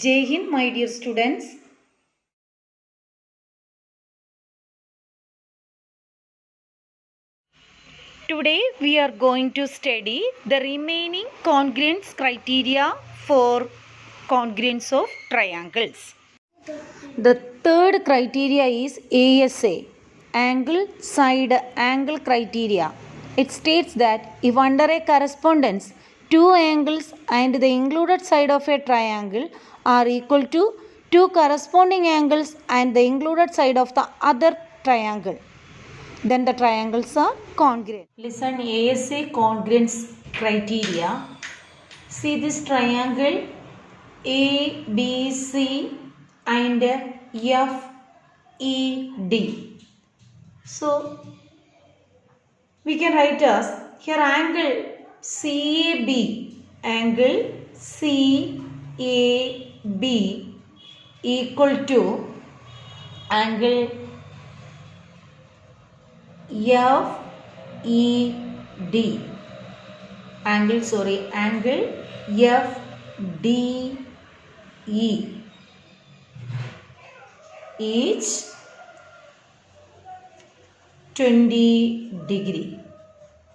Jai Hind, my dear students. Today we are going to study the remaining congruence criteria for congruence of triangles. The third criteria is ASA, angle side angle criteria. It states that if under a correspondence two angles and the included side of a triangle are equal to two corresponding angles and the included side of the other triangle, then the triangles are congruent. Listen, ASA congruence criteria. See this triangle ABC and FED. So we can write as here angle CAB, angle CAB equal to angle FED, angle FDE, each 20 degree.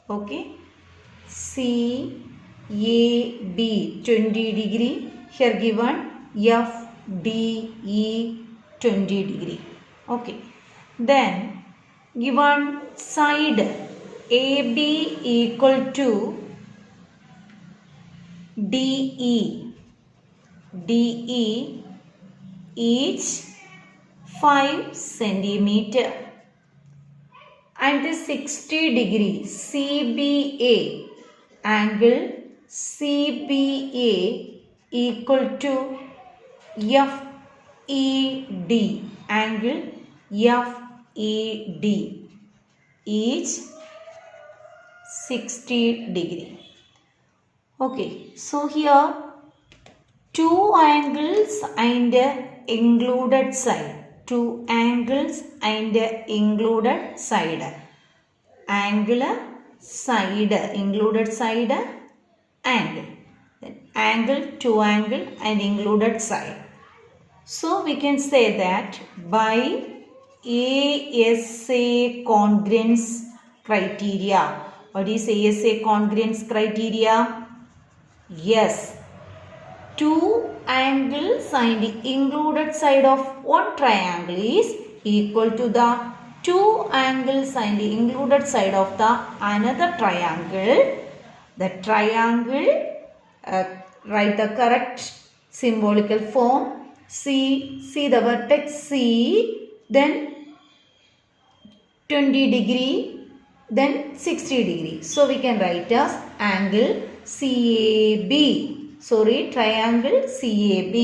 Okay, CAB 20 degree, here given FDE 20 degree. Okay, then given side AB equal to DE each 5 centimeter, and the 60 degree CBA, angle CBA equal to FED, angle FED each 60 degree. Okay, so here two angles and included side, two angles and included side, angle side included side angle, then angle two angle and included side. So we can say that by ASA congruence criteria. What is ASA congruence criteria? Yes, two angles and included side of one triangle is equal to the two angles and included side of the another triangle. The triangle, write the correct symbolical form. See the vertex C, then 20 degree, then 60 degree. So we can write as angle CAB. Triangle CAB.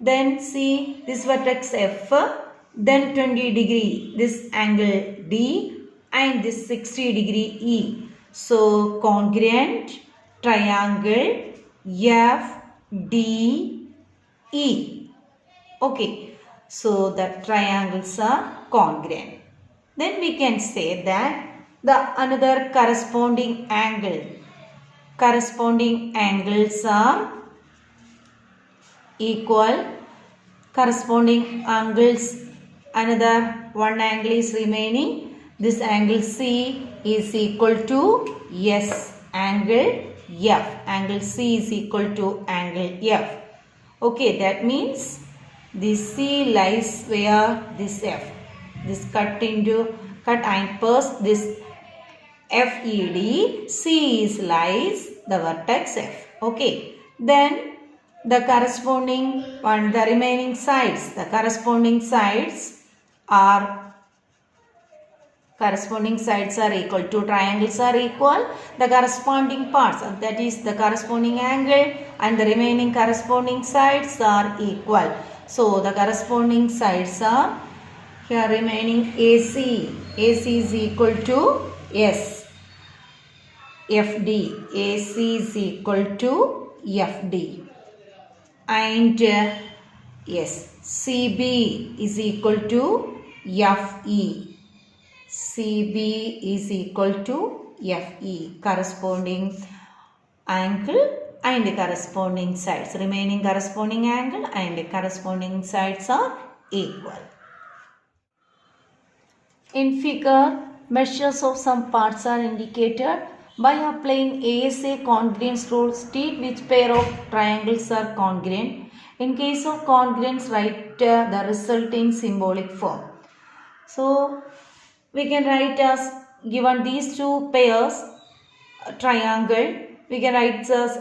Then see this vertex F, then 20 degree, this angle D, and this 60 degree E. So congruent triangle FDE. Okay, so the triangles are congruent. Then we can say that the another corresponding angles are equal. Corresponding angles, another one angle is remaining. This angle C is equal to S, angle F. Angle C is equal to angle F. Okay, that means this C lies where this F. This cut and pass this FED. C is lies the vertex F. Okay, then the corresponding one, the remaining sides, the corresponding sides are equal to, triangles are equal, the corresponding parts, that is the corresponding angle and the remaining corresponding sides are equal. So the corresponding sides are here remaining AC is equal to S, FD, AC is equal to FD, and yes, CB is equal to FE, CB is equal to FE, corresponding angle and corresponding sides. Remaining corresponding angle and corresponding sides are equal. In figure, measures of some parts are indicated. By applying ASA congruence rule, state which pair of triangles are congruent. In case of congruence, write the result in symbolic form. So, we can write as given these two pairs, triangle, we can write as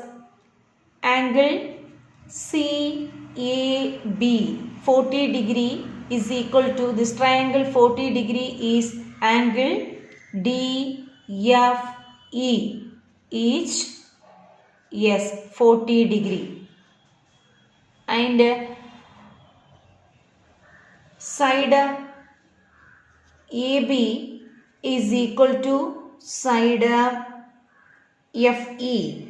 angle CAB 40 degree is equal to this triangle 40 degree is angle DFE, each 40 degree, and side AB is equal to side FE,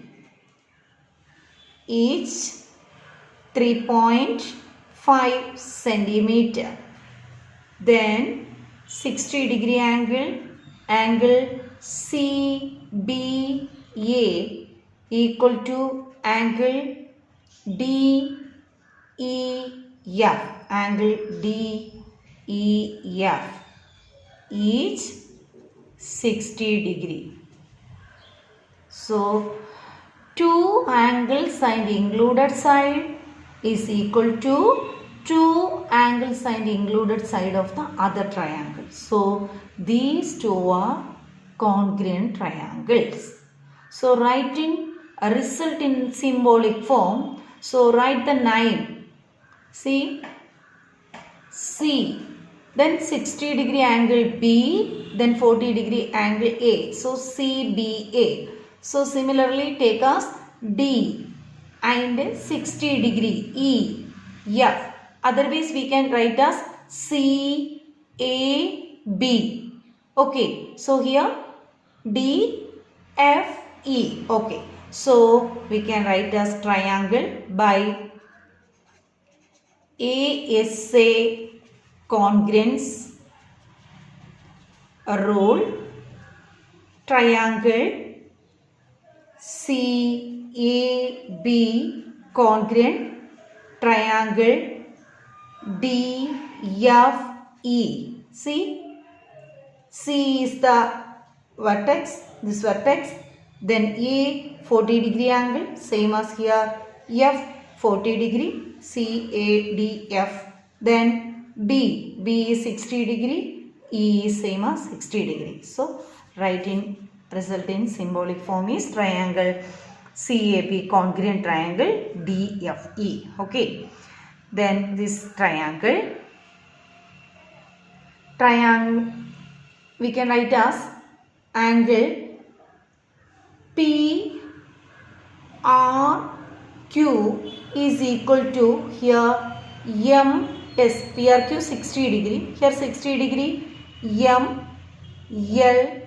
each 3.5 centimeter. Then 60 degree angle CBA equal to angle DEF, angle DEF, each 60 degree. So, two angles and included side is equal to two angles and included side of the other triangle. So, these two are congruent triangles. So, writing a result in symbolic form. So, write the name. See, C, then 60 degree angle B, then 40 degree angle A. So, CBA. So, similarly take as D and 60 degree E, F. Otherwise, we can write as CAB. Okay, so here D, F, E. Okay, so we can write as triangle by ASA congruence rule, triangle CAB congruent, triangle DFE. See, C is the vertex, this vertex, then A 40 degree angle, same as here, F 40 degree, CADF, then B is 60 degree, E is same as 60 degree. So, write in result in symbolic form is triangle CAB congruent triangle DFE. Okay. Then this triangle we can write as angle PRQ is equal to here MS, PRQ 60 degree, here 60 degree, MLN,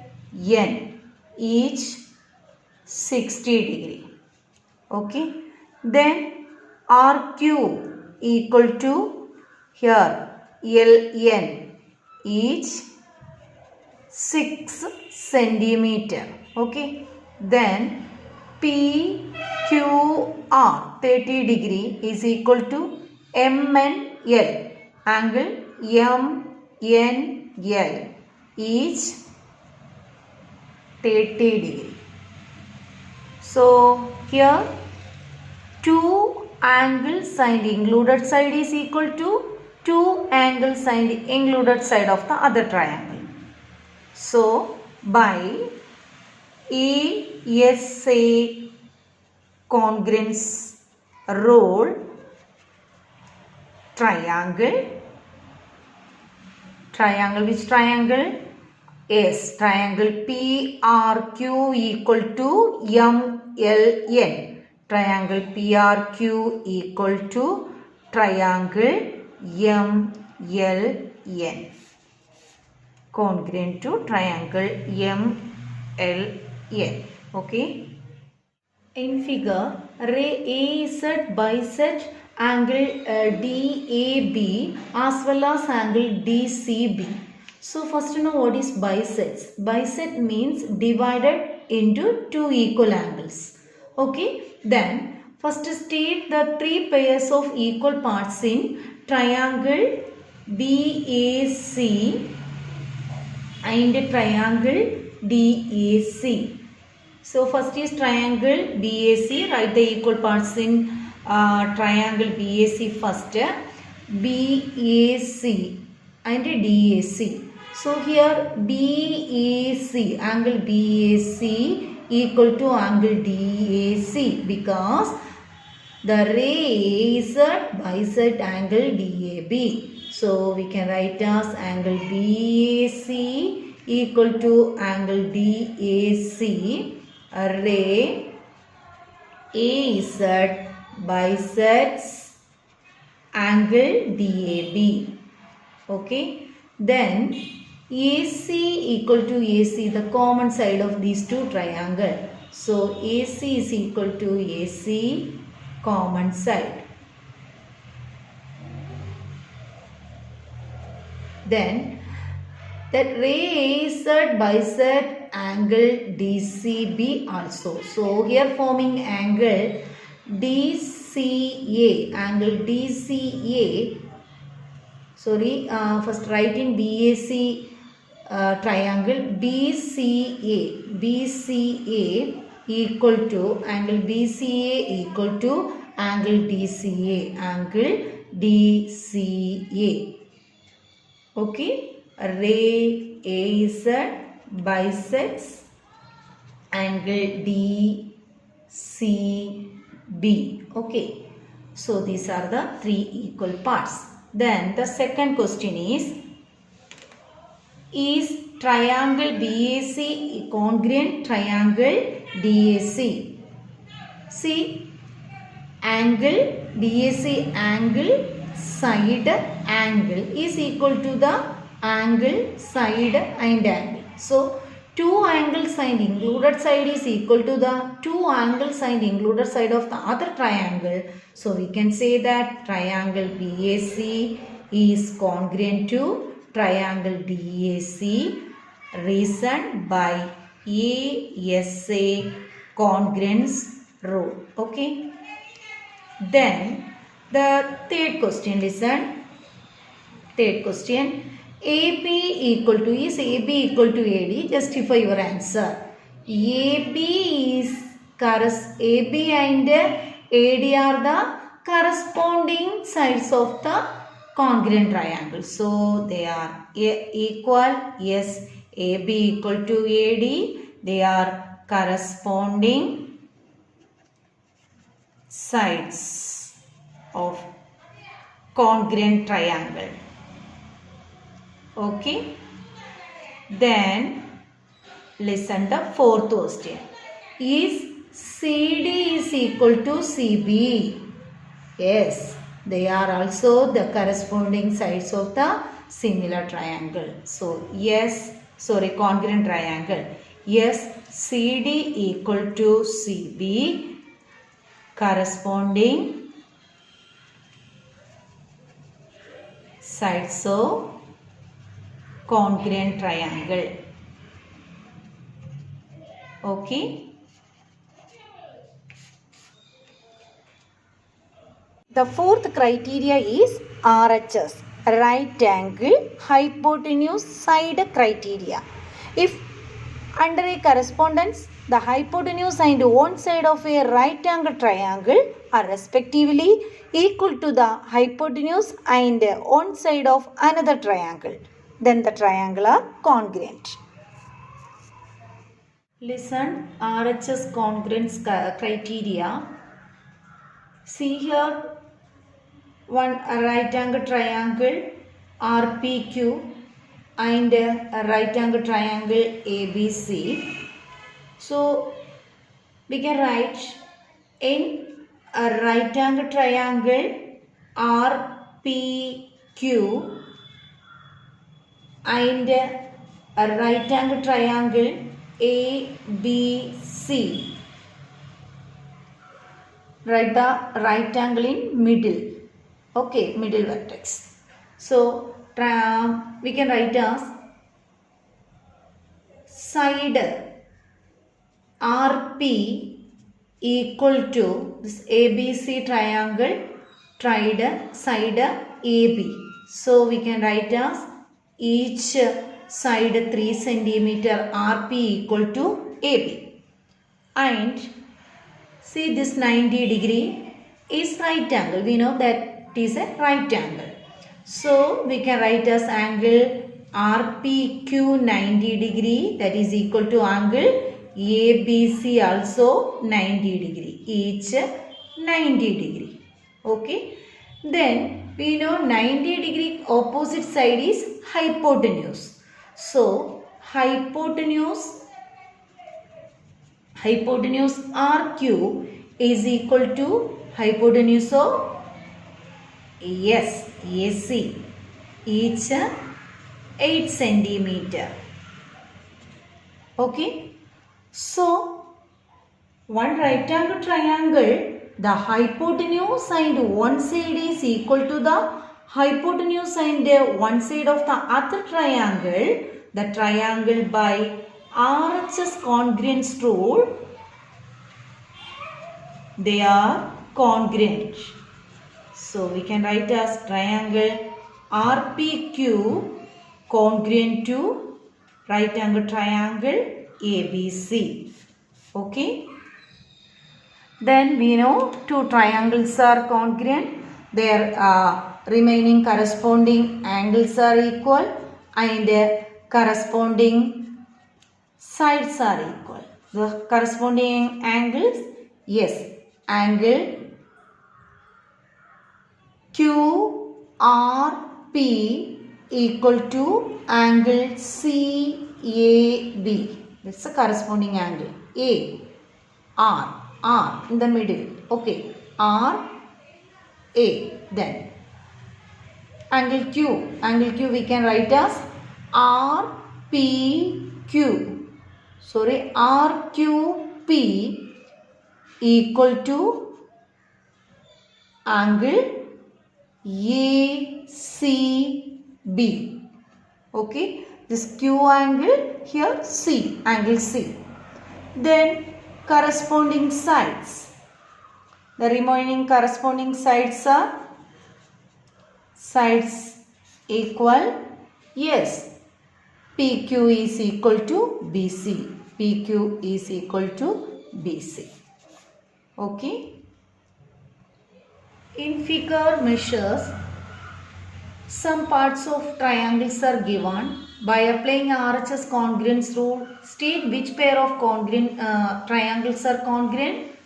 each 60 degree. Okay. Then RQ equal to here LN, each 6 centimeter. Okay. Then PQR 30 degree is equal to MNL, angle MNL, each 30 degree. So, here two angles and included side is equal to two angles and included side of the other triangle. So, by ASA congruence rule, triangle, which triangle? Yes, triangle PRQ equal to MLN. Triangle PRQ equal to triangle MLN. Congruent to triangle MLN. Okay. In figure, ray AZ bisect angle DAB as well as angle DCB. So first know what is bisects. Bisect means divided into two equal angles. Okay. Then first state the three pairs of equal parts in triangle BAC and triangle DAC. So first is triangle BAC. Write the equal parts in triangle BAC first. BAC and DAC. So here BAC, angle BAC equal to angle DAC because the ray is at bisect angle DAB. So we can write as angle BAC equal to angle DAC. Ray AZ bisects angle DAB. Okay. Then AC equal to AC, the common side of these two triangles. So AC is equal to AC common side. Then that ray AZ bisect angle DCB also. So here forming angle DCA, angle DCA. Sorry, first write in BAC triangle BCA equal to angle BCA equal to angle DCA, angle DCA. Okay, ray AZ bisects angle DCB. Okay, so these are the three equal parts. Then the second question is triangle BAC congruent triangle DAC? See, angle DAC angle side angle is equal to the angle side and angle. So two angle side included side is equal to the two angle side included side of the other triangle. So we can say that triangle BAC is congruent to triangle DAC. Reason by ASA congruence rule. Okay. Then the third question, listen. Third question. AB equal to, is AB equal to AD? Justify your answer. AB and AD are the corresponding sides of the congruent triangle. So they are equal. Yes, AB equal to AD. They are corresponding sides of congruent triangle. Okay. Then listen the fourth question. Is CD is equal to CB? Yes, they are also the corresponding sides of the similar triangle. So yes, sorry, congruent triangle. Yes, CD equal to CB, corresponding sides of congruent triangle. Okay. The fourth criteria is RHS, right angle hypotenuse side criteria. If under a correspondence, the hypotenuse and one side of a right angle triangle are respectively equal to the hypotenuse and one side of another triangle, then the triangle are congruent. Listen, RHS congruence criteria. See here, one right angle triangle RPQ and a right angle triangle ABC. So we can write in a right angle triangle RPQ and a right angle triangle ABC. Write the right angle in middle. Okay, middle vertex. So we can write as side RP equal to this ABC triangle side AB. So we can write as each side 3 centimeter RP equal to AB. And see this 90 degree is right angle. We know that it is a right angle. So we can write as angle RPQ 90 degree, that is equal to angle ABC also 90 degree. Each 90 degree. Okay. Then we know 90 degree opposite side is hypotenuse. So hypotenuse RQ is equal to hypotenuse of AC, each 8 centimeter. Okay. So one right angle triangle, the hypotenuse and one side is equal to the hypotenuse and one side of the other triangle. The triangle by RHS congruence rule, they are congruent. So we can write as triangle RPQ congruent to right angle triangle ABC. Okay. Then we know two triangles are congruent. Their remaining corresponding angles are equal and corresponding sides are equal. The corresponding angles, yes, angle QRP equal to angle CAB. This is the corresponding angle. R in the middle. Okay. RA. Then angle Q we can write as RPQ. RQP equal to angle ACB. Okay. This Q angle, here C, angle C. Then corresponding sides. The remaining corresponding sides are sides equal. Yes. PQ is equal to BC. PQ is equal to BC. Okay. In figure measures, some parts of triangles are given. By applying RHS congruence rule, state which pair of triangles are congruent.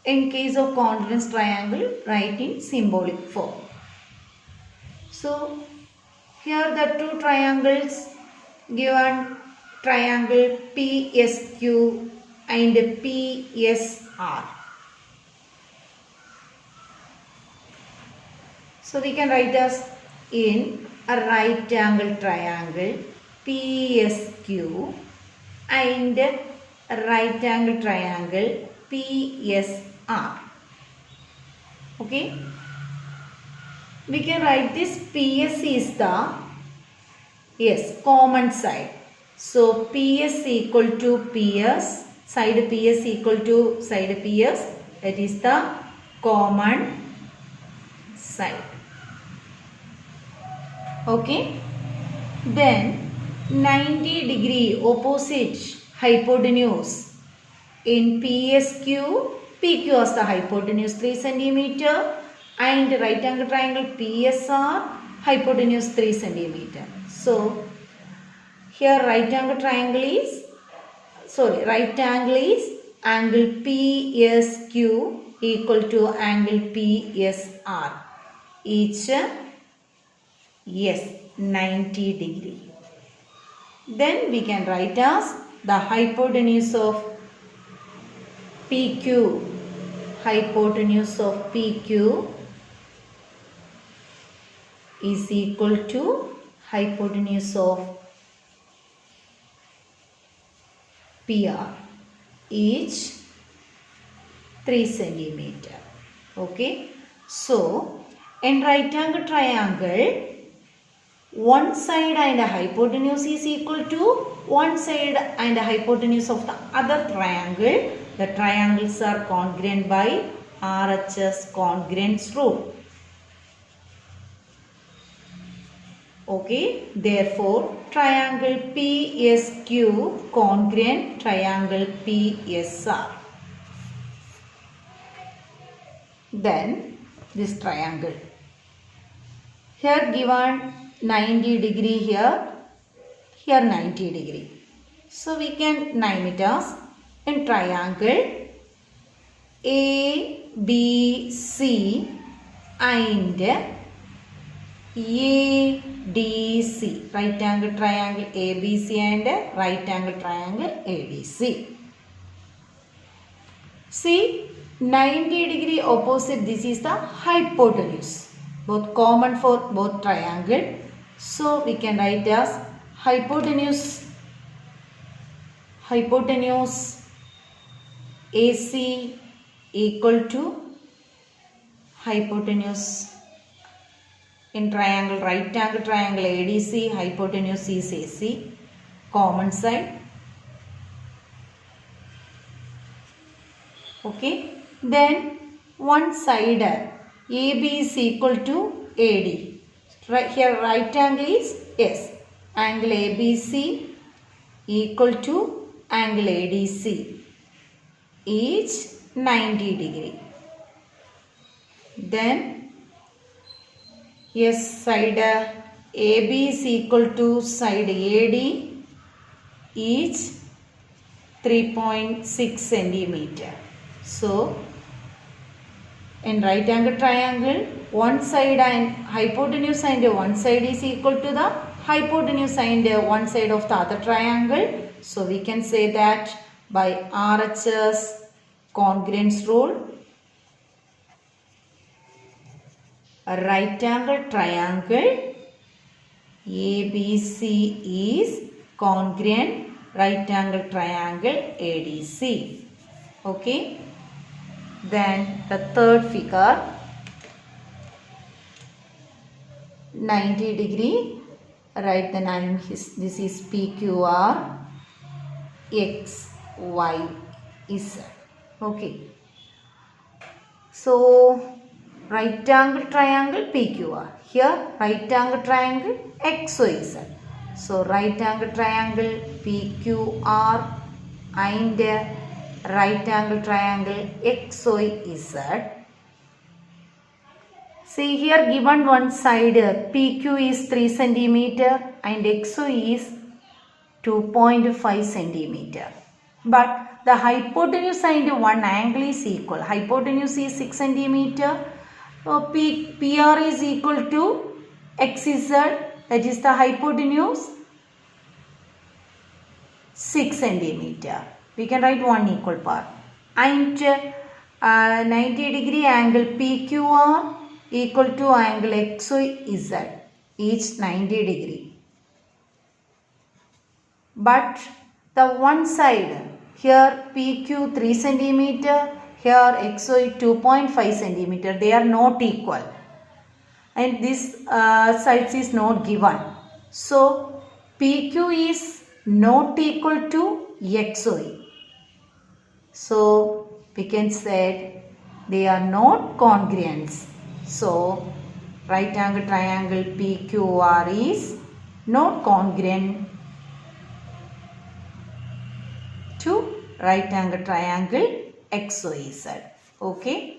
In case of congruence triangle, write in symbolic form. So here the two triangles given, triangle PSQ and PSR. So we can write as in a right angle triangle PSQ and a right angle triangle PSR. Okay. We can write this PS is the common side. So PS equal to PS, side PS equal to side PS, that is the common side. Okay. Then 90 degree opposite hypotenuse in PSQ, PQ as the hypotenuse 3 centimeter and right angle triangle PSR hypotenuse 3 centimeter. So here right angle is angle PSQ equal to angle PSR, each 90 degree. Then we can write as the hypotenuse of PQ is equal to hypotenuse of PR, each 3 centimeter. Okay. So in right angle triangle, one side and a hypotenuse is equal to one side and a hypotenuse of the other triangle The triangles are congruent by RHS congruence rule. Okay, therefore triangle PSQ congruent triangle PSR. Then this triangle. Here given 90 degree here 90 degree. So we can name it as in triangle ABC and ADC. Right angle triangle ABC and right angle triangle ADC. See, 90 degree opposite, this is the hypotenuse. Both common for both triangle. So we can write as hypotenuse AC equal to hypotenuse in triangle right angle triangle ADC, hypotenuse is AC, common side. Okay, then one side AB is equal to AD. Right here right angle is S. Angle ABC equal to angle ADC. Each 90 degree. Then yes, side AB is equal to side AD, each 3.6 centimeter. So in right angle triangle, one side and hypotenuse and one side is equal to the hypotenuse and one side of the other triangle. So we can say that by RHS congruence rule, a right angle triangle ABC is congruent right angle triangle ADC. Okay. Then the third figure, 90 degree, write the name, this is PQR XYZ. Okay. So right angle triangle PQR. Here right angle triangle XYZ. So right angle triangle PQR and right angle triangle XYZ. See here given one side PQ is 3 cm and XY is 2.5 cm. But the hypotenuse and one angle is equal. Hypotenuse is 6 cm. PR is equal to XZ, that is the hypotenuse 6 cm. We can write one equal part. And 90 degree angle PQR equal to angle XYZ, each 90 degree. But the one side, here PQ 3 cm, here XY 2.5 cm, they are not equal. And this sides is not given. So PQ is not equal to XY. So we can say they are not congruent. So right angle triangle PQR is not congruent to right angle triangle XYZ. Okay.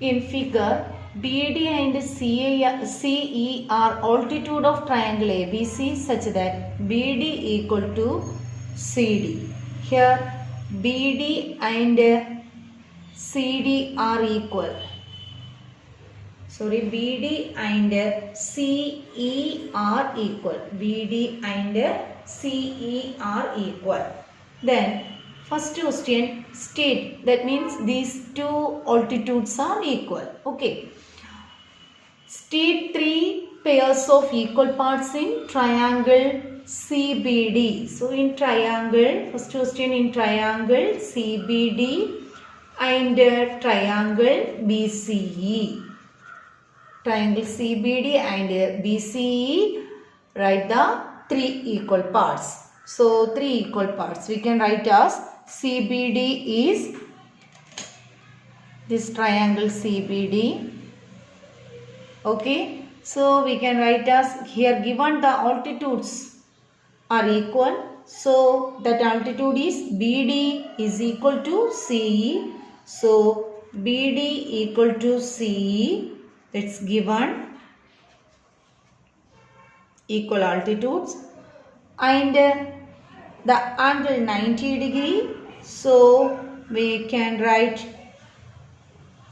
In figure, BAD and CE are altitude of triangle ABC such that BD equal to CD. Here BD and CD are equal. BD and CE are equal. BD and CE are equal. Then first question, state, that means these two altitudes are equal. Okay. State 3 pairs of equal parts in triangle CBD. So in triangle, first question, in triangle CBD and triangle BCE. Triangle CBD and BCE, write the 3 equal parts. So 3 equal parts we can write as CBD is this triangle CBD. Okay, so we can write as here given the altitudes are equal. So that altitude is BD is equal to CE. So BD equal to CE. That's given equal altitudes. And the angle 90 degree. So we can write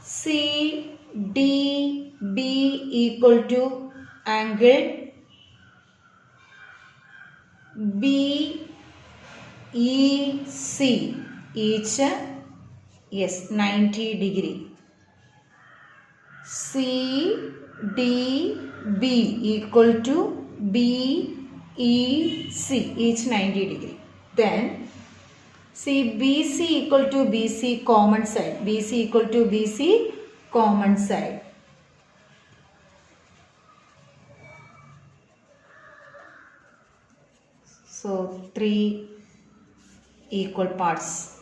CDB equal to angle BEC, each yes 90 degree. CDB equal to BEC, each 90 degree. Then BC equal to BC common side. BC equal to BC common side. So 3 equal parts.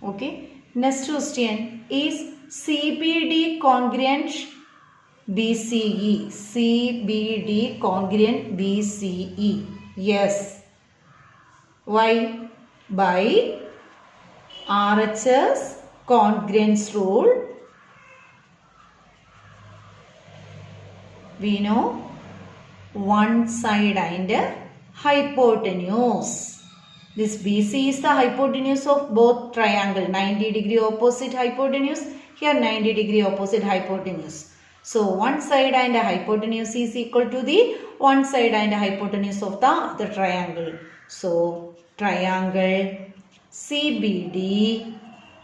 Okay. Next question is CBD congruent BCE. CBD congruent BCE. Yes. Why? By RHS congruence rule. We know one side and hypotenuse. This BC is the hypotenuse of both triangle. 90 degree opposite hypotenuse. Here 90 degree opposite hypotenuse. So one side and a hypotenuse is equal to the one side and a hypotenuse of the other triangle. So triangle CBD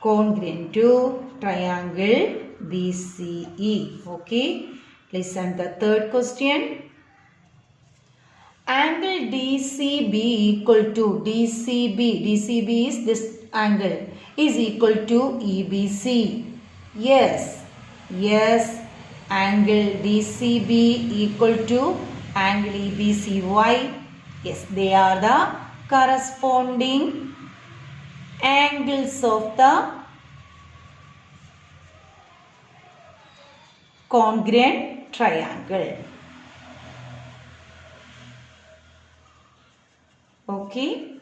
congruent to triangle BCE. Okay. Listen the third question. Angle DCB equal to DCB is this angle is equal to EBC. Yes. Angle DCB equal to angle EBC. Why? Yes, they are the corresponding angles of the congruent triangle. Okay.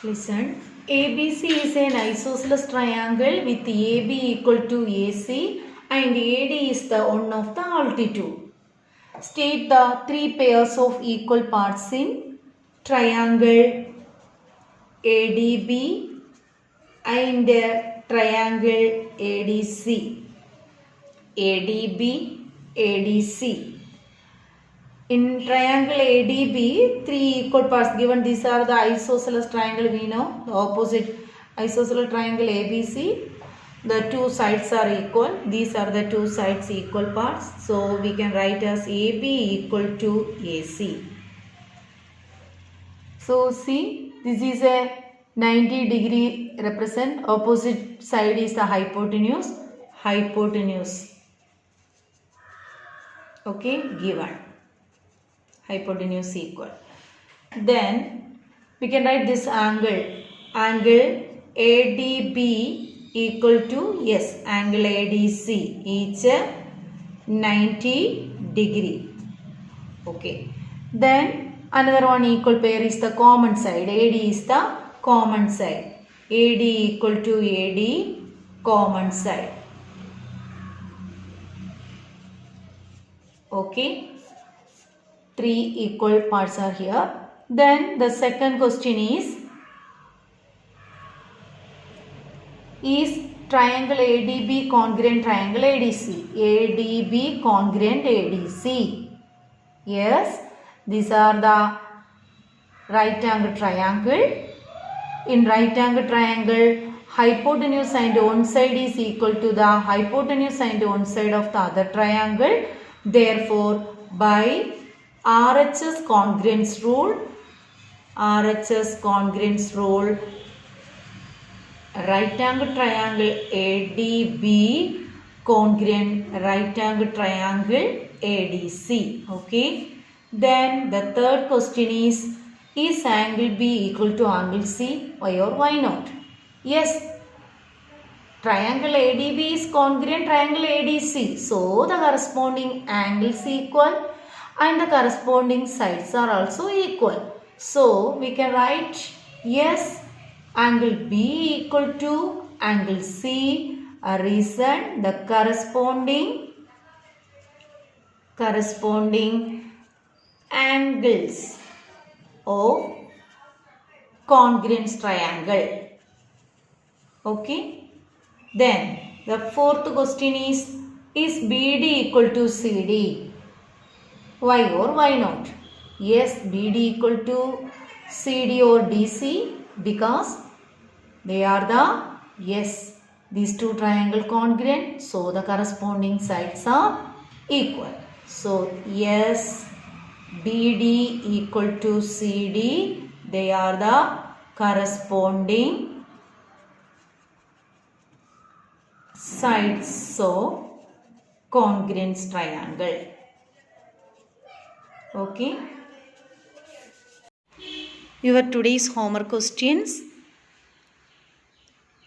Listen. ABC is an isosceles triangle with AB equal to AC and AD is the one of the altitude. State the three pairs of equal parts in triangle ADB and triangle ADC. ADB, ADC. In triangle ADB, three equal parts given. These are the isosceles triangle we know. The opposite isosceles triangle ABC. The two sides are equal. These are the two sides equal parts. So we can write as AB equal to AC. So see, this is a 90 degree represent. Opposite side is the hypotenuse. Okay, given. Hypotenuse equal. Then we can write this angle ADB equal to angle ADC, each 90 degree. Okay. Then another one equal pair is the common side. AD is the common side. AD equal to AD common side. Okay. Three equal parts are here. Then the second question is triangle ADB congruent triangle ADC? ADB congruent ADC. Yes, these are the right angle triangle. In right angle triangle, hypotenuse and one side is equal to the hypotenuse and one side of the other triangle. Therefore, by RHS congruence rule, right angle triangle ADB congruent right angle triangle ADC. Okay. Then the third question is Is angle B equal to angle C? Why or why not? Yes, triangle ADB is congruent triangle ADC. So the corresponding angles equal and the corresponding sides are also equal. So we can write yes, angle B equal to angle C. A reason the corresponding angles of congruent triangle. Okay. Then the fourth question is BD equal to CD? Why or why not? Yes, BD equal to CD or DC because they are these two triangle congruent, so the corresponding sides are equal. So yes, BD equal to CD, they are the corresponding sides of congruent triangle. Okay. Your today's homework questions.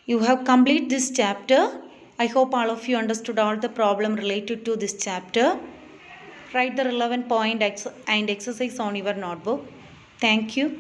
You have completed this chapter. I hope all of you understood all the problem related to this chapter. Write the relevant point and exercise on your notebook. Thank you.